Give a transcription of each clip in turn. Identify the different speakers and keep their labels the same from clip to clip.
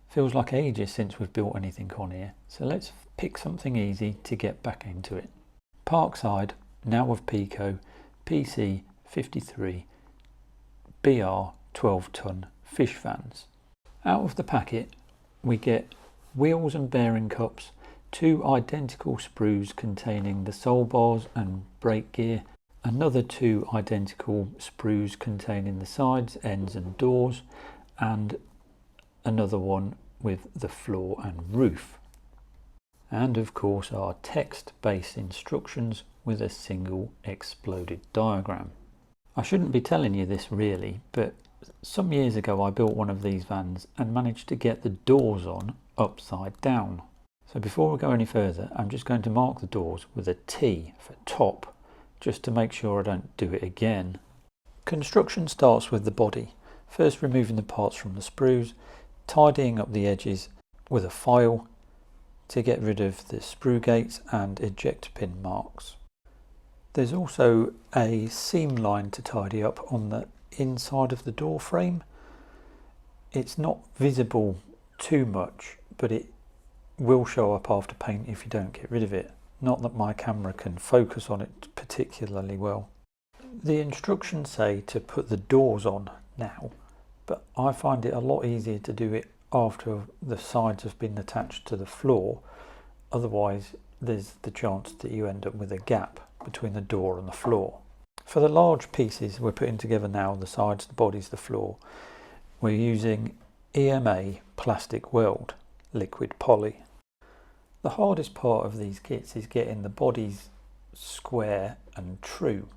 Speaker 1: Feels like ages since we've built anything on here, so let's pick something easy to get back into it. Parkside, now of PECO, PC53 BR 12 ton fish vans. Out of the packet we get wheels and bearing cups, 2 identical sprues containing the sole bars and brake gear, another 2 identical sprues containing the sides, ends and doors, and another one with the floor and roof. And of course our text-based instructions with a single exploded diagram. I shouldn't be telling you this really, but some years ago I built one of these vans and managed to get the doors on upside down. So before we go any further, I'm just going to mark the doors with a T for top, just to make sure I don't do it again. Construction starts with the body, first removing the parts from the sprues, tidying up the edges with a file to get rid of the sprue gates and eject pin marks. There's also a seam line to tidy up on the inside of the door frame. It's not visible too much, but it will show up after paint if you don't get rid of it. Not that my camera can focus on it particularly well. The instructions say to put the doors on now, but I find it a lot easier to do it after the sides have been attached to the floor. Otherwise there's the chance that you end up with a gap between the door and the floor. For the large pieces we're putting together now, the sides, the bodies, the floor, we're using EMA plastic weld, liquid poly. The hardest part of these kits is getting the bodies square and true,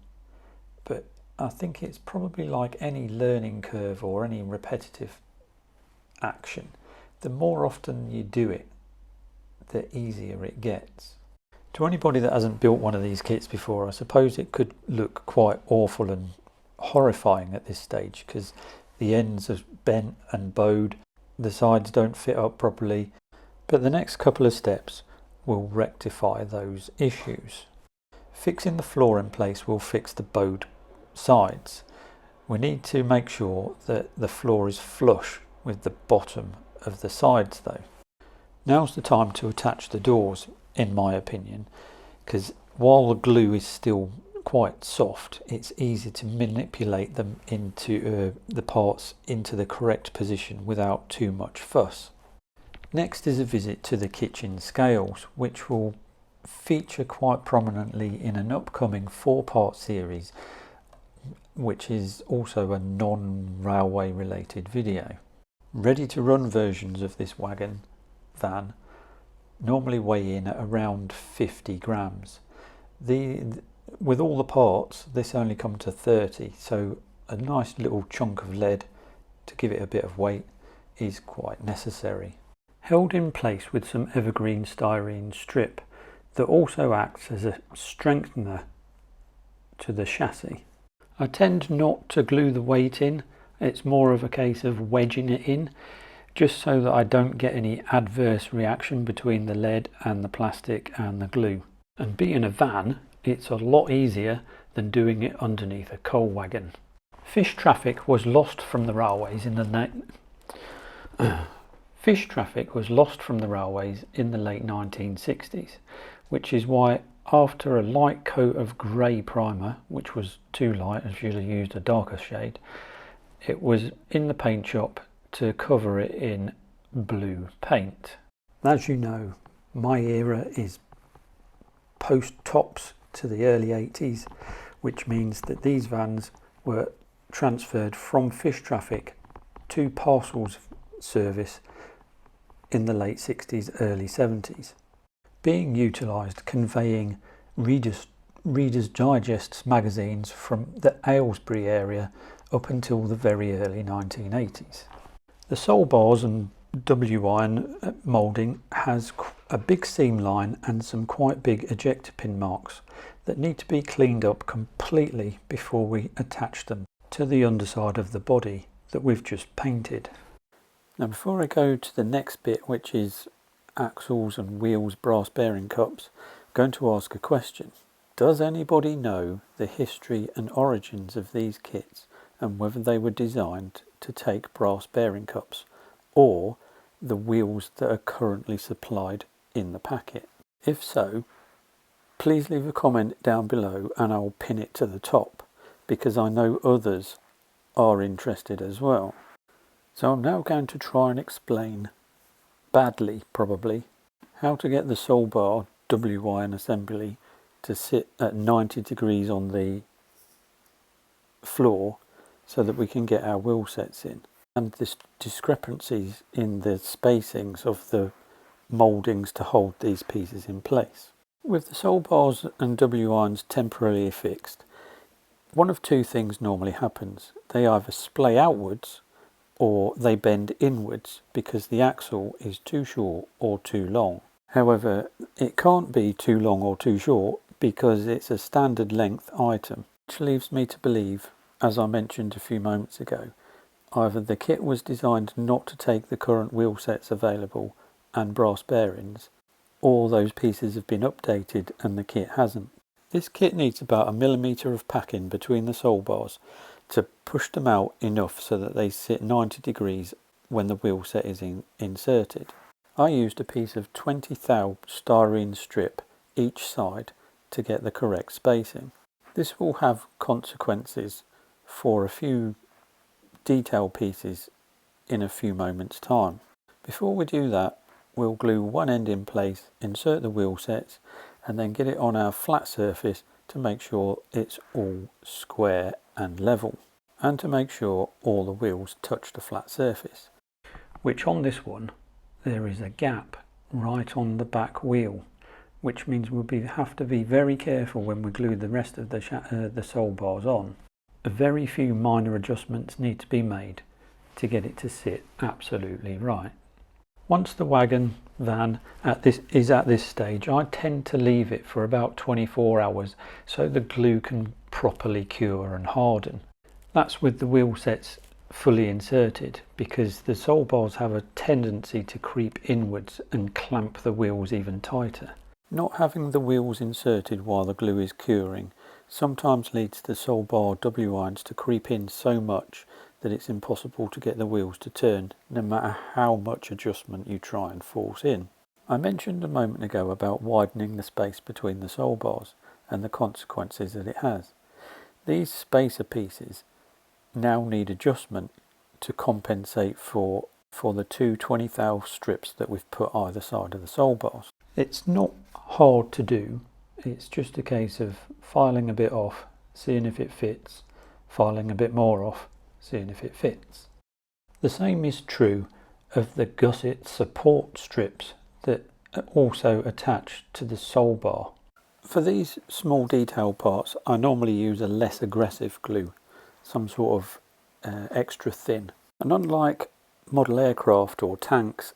Speaker 1: but I think it's probably like any learning curve or any repetitive action. The more often you do it, the easier it gets. To anybody that hasn't built one of these kits before, I suppose it could look quite awful and horrifying at this stage, because the ends are bent and bowed, the sides don't fit up properly, but the next couple of steps will rectify those issues. Fixing the floor in place will fix the bowed sides. We need to make sure that the floor is flush with the bottom of the sides though. Now's the time to attach the doors, in my opinion, because while the glue is still quite soft, it's easy to manipulate them into the parts into the correct position without too much fuss. Next is a visit to the kitchen scales, which will feature quite prominently in an upcoming 4-part series, which is also a non-railway related video. Ready to run versions of this van normally weigh in at around 50 grams. With all the parts, this only comes to 30, so a nice little chunk of lead to give it a bit of weight is quite necessary. Held in place with some evergreen styrene strip that also acts as a strengthener to the chassis. I tend not to glue the weight in, it's more of a case of wedging it in, just so that I don't get any adverse reaction between the lead and the plastic and the glue. And being a van, it's a lot easier than doing it underneath a coal wagon. Fish traffic was lost from the railways in the late 1960s, which is why after a light coat of grey primer, which was too light, I should have used a darker shade, it was in the paint shop to cover it in blue paint. As you know, my era is post tops to the early 80s, which means that these vans were transferred from fish traffic to parcels service in the late 60s, early 70s, being utilised conveying Reader's Digest magazines from the Aylesbury area up until the very early 1980s. The sole bars and W-iron moulding has a big seam line and some quite big ejector pin marks that need to be cleaned up completely before we attach them to the underside of the body that we've just painted. Now before I go to the next bit, which is axles and wheels brass bearing cups, I'm going to ask a question. Does anybody know the history and origins of these kits and whether they were designed to take brass bearing cups, or the wheels that are currently supplied in the packet? If so, please leave a comment down below and I'll pin it to the top, because I know others are interested as well. So I'm now going to try and explain, badly probably, how to get the soul bar WY assembly to sit at 90 degrees on the floor so that we can get our wheel sets in, and the discrepancies in the spacings of the mouldings to hold these pieces in place. With the soul bars and W-irons temporarily fixed, one of two things normally happens. They either splay outwards or they bend inwards because the axle is too short or too long. However, it can't be too long or too short because it's a standard length item, which leaves me to believe, as I mentioned a few moments ago, either the kit was designed not to take the current wheel sets available and brass bearings, or those pieces have been updated and the kit hasn't. This kit needs about 1 millimetre of packing between the soul bars to push them out enough so that they sit 90 degrees when the wheel set is inserted. I used a piece of 20 thou styrene strip each side to get the correct spacing. This will have consequences for a few detail pieces in a few moments time. Before we do that, we'll glue one end in place, insert the wheel sets, and then get it on our flat surface to make sure it's all square and level, and to make sure all the wheels touch the flat surface, which on this one there is a gap right on the back wheel, which means we'll have to be very careful when we glue the rest of the soul bars on. A very few minor adjustments need to be made to get it to sit absolutely right. Once the wagon van is at this stage, I tend to leave it for about 24 hours so the glue can properly cure and harden. That's with the wheel sets fully inserted, because the soul bars have a tendency to creep inwards and clamp the wheels even tighter. Not having the wheels inserted while the glue is curing sometimes leads the soul bar W-irons to creep in so much that it's impossible to get the wheels to turn, no matter how much adjustment you try and force in. I mentioned a moment ago about widening the space between the soul bars and the consequences that it has. These spacer pieces now need adjustment to compensate for the two 20 thou strips that we've put either side of the soul bars. It's not hard to do, it's just a case of filing a bit off, seeing if it fits, filing a bit more off, seeing if it fits. The same is true of the gusset support strips that are also attached to the soul bar. For these small detail parts, I normally use a less aggressive glue, some sort of extra thin. And unlike model aircraft or tanks,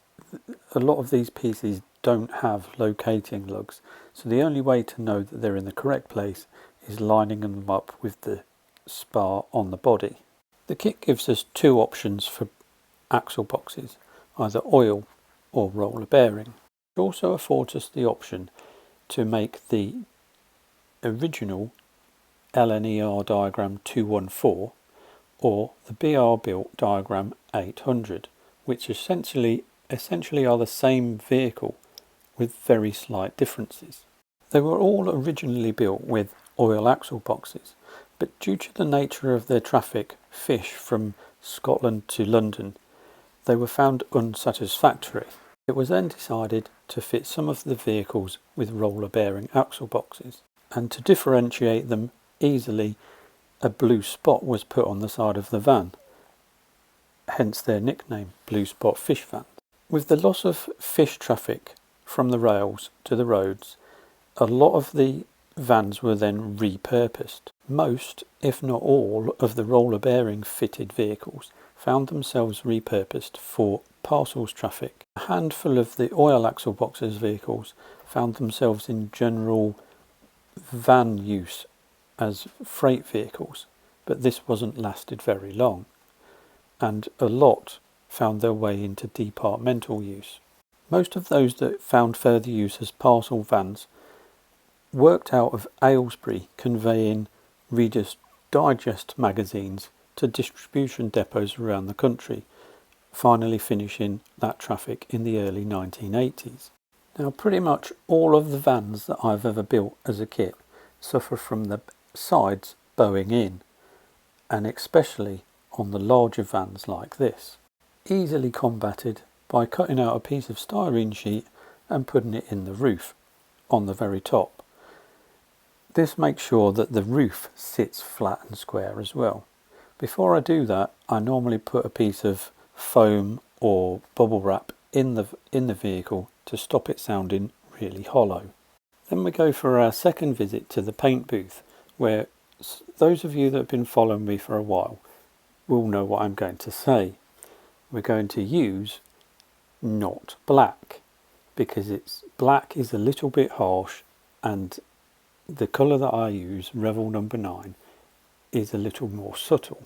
Speaker 1: a lot of these pieces don't have locating lugs, so the only way to know that they're in the correct place is lining them up with the spar on the body. The kit gives us two options for axle boxes, either oil or roller bearing. It also affords us the option to make the original LNER diagram 214 or the BR built diagram 800, which essentially are the same vehicle with very slight differences. They were all originally built with oil axle boxes, but due to the nature of their traffic, fish from Scotland to London, they were found unsatisfactory. It was then decided to fit some of the vehicles with roller bearing axle boxes, and to differentiate them easily, a blue spot was put on the side of the van, hence their nickname, Blue Spot Fish Van. With the loss of fish traffic from the rails to the roads, a lot of the vans were then repurposed. Most, if not all, of the roller bearing fitted vehicles found themselves repurposed for parcels traffic. A handful of the oil axle boxes vehicles found themselves in general van use as freight vehicles, but this wasn't lasted very long, and a lot found their way into departmental use. Most of those that found further use as parcel vans worked out of Aylesbury, conveying Reader's Digest magazines to distribution depots around the country finally finishing that traffic in the early 1980s. Now pretty much all of the vans that I've ever built as a kit suffer from the sides bowing in, and especially on the larger vans like this. Easily combated by cutting out a piece of styrene sheet and putting it in the roof on the very top. This makes sure that the roof sits flat and square as well. Before I do that, I normally put a piece of foam or bubble wrap in the vehicle to stop it sounding really hollow. Then we go for our second visit to the paint booth, where those of you that have been following me for a while will know what I'm going to say. We're going to use not black, because black is a little bit harsh, and the colour that I use, Revel number 9, is a little more subtle.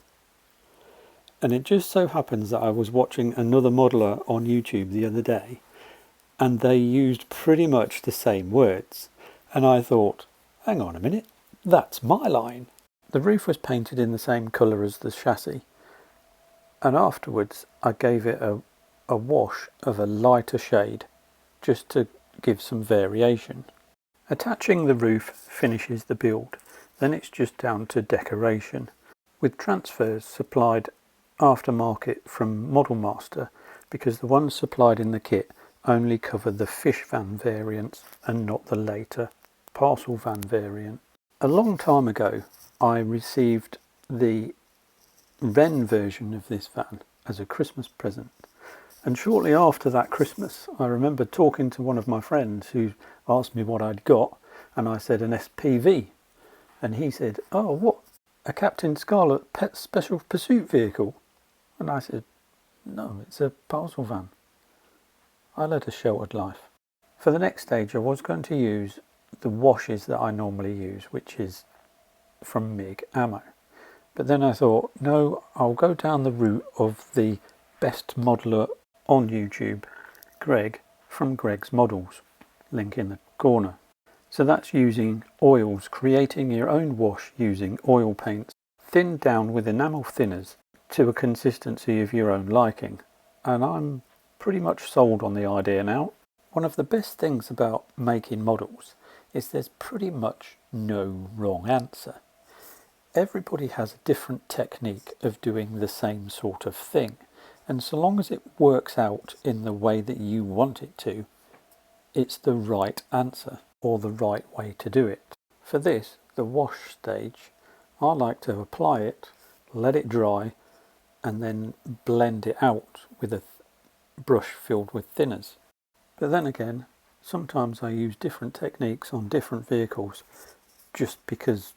Speaker 1: And it just so happens that I was watching another modeller on YouTube the other day, and they used pretty much the same words, and I thought, hang on a minute, that's my line. The roof was painted in the same colour as the chassis, and afterwards I gave it a wash of a lighter shade just to give some variation. Attaching the roof finishes the build, then it's just down to decoration, with transfers supplied aftermarket from Model Master, because the ones supplied in the kit only cover the fish van variants and not the later parcel van variant. A long time ago I received the Wren version of this van as a Christmas present, and shortly after that Christmas I remember talking to one of my friends who asked me what I'd got, and I said an SPV, and he said, oh, what, a Captain Scarlet Pet Special Pursuit vehicle? And I said, no, it's a parcel van. I led a sheltered life. For the next stage I was going to use the washes that I normally use, which is from MIG Ammo. But then I thought, no, I'll go down the route of the best modeller on YouTube, Greg, from Greg's Models, link in the corner. So that's using oils, creating your own wash using oil paints, thinned down with enamel thinners to a consistency of your own liking. And I'm pretty much sold on the idea now. One of the best things about making models is there's pretty much no wrong answer. Everybody has a different technique of doing the same sort of thing, and so long as it works out in the way that you want it to, it's the right answer or the right way to do it. For this, the wash stage, I like to apply it, let it dry, and then blend it out with a brush filled with thinners. But then again, sometimes I use different techniques on different vehicles just because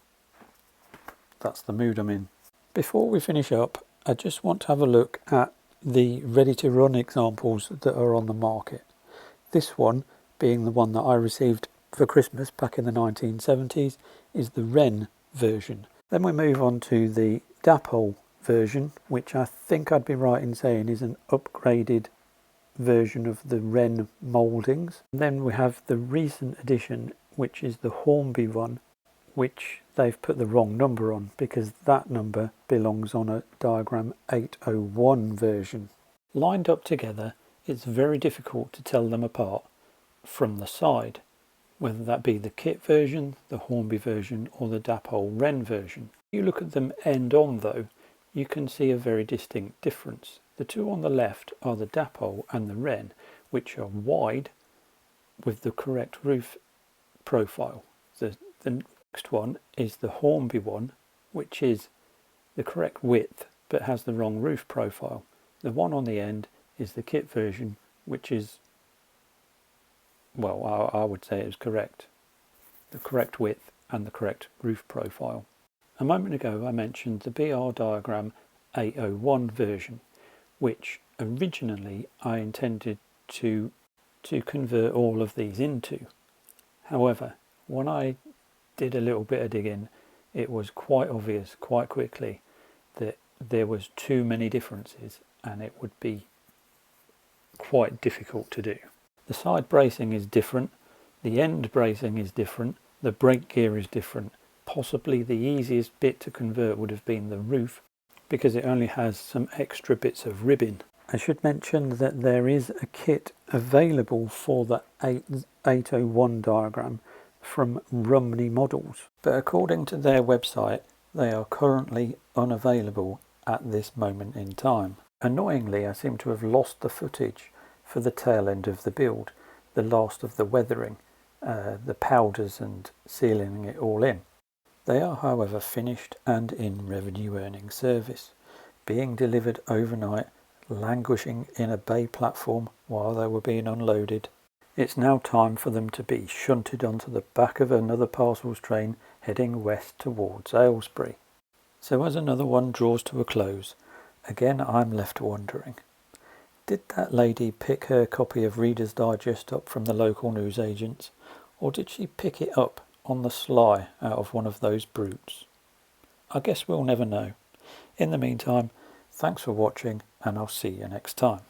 Speaker 1: that's the mood I'm in. Before we finish up, I just want to have a look at the ready-to-run examples that are on the market. This one, being the one that I received for Christmas back in the 1970s, is the Wren version. Then we move on to the Dapol version, which I think I'd be right in saying is an upgraded version of the Wren mouldings. And then we have the recent edition, which is the Hornby one, which they've put the wrong number on because that number belongs on a diagram 801 version. Lined up together, it's very difficult to tell them apart from the side, whether that be the kit version, the Hornby version, or the Dapol Wren version. If you look at them end on though, you can see a very distinct difference. The two on the left are the Dapol and the Wren, which are wide with the correct roof profile. The next one is the Hornby one, which is the correct width but has the wrong roof profile. The one on the end is the kit version, which is, well, I would say it is correct. The correct width and the correct roof profile. A moment ago I mentioned the BR diagram 801 version, which originally I intended to convert all of these into. However, when I did a little bit of digging, it was quite obvious quite quickly that there was too many differences and it would be quite difficult to do. The side bracing is different, the end bracing is different, the brake gear is different. Possibly the easiest bit to convert would have been the roof, because it only has some extra bits of ribbing. I should mention that there is a kit available for the 801 diagram from Rumney Models, but according to their website they are currently unavailable at this moment in time. Annoyingly, I seem to have lost the footage for the tail end of the build, the last of the weathering, the powders and sealing it all in. They are however finished and in revenue earning service, being delivered overnight, languishing in a bay platform while they were being unloaded. It's now time for them to be shunted onto the back of another parcels train heading west towards Aylesbury. So as another one draws to a close, again I'm left wondering, did that lady pick her copy of Reader's Digest up from the local newsagents, or did she pick it up on the sly out of one of those brutes? I guess we'll never know. In the meantime, thanks for watching, and I'll see you next time.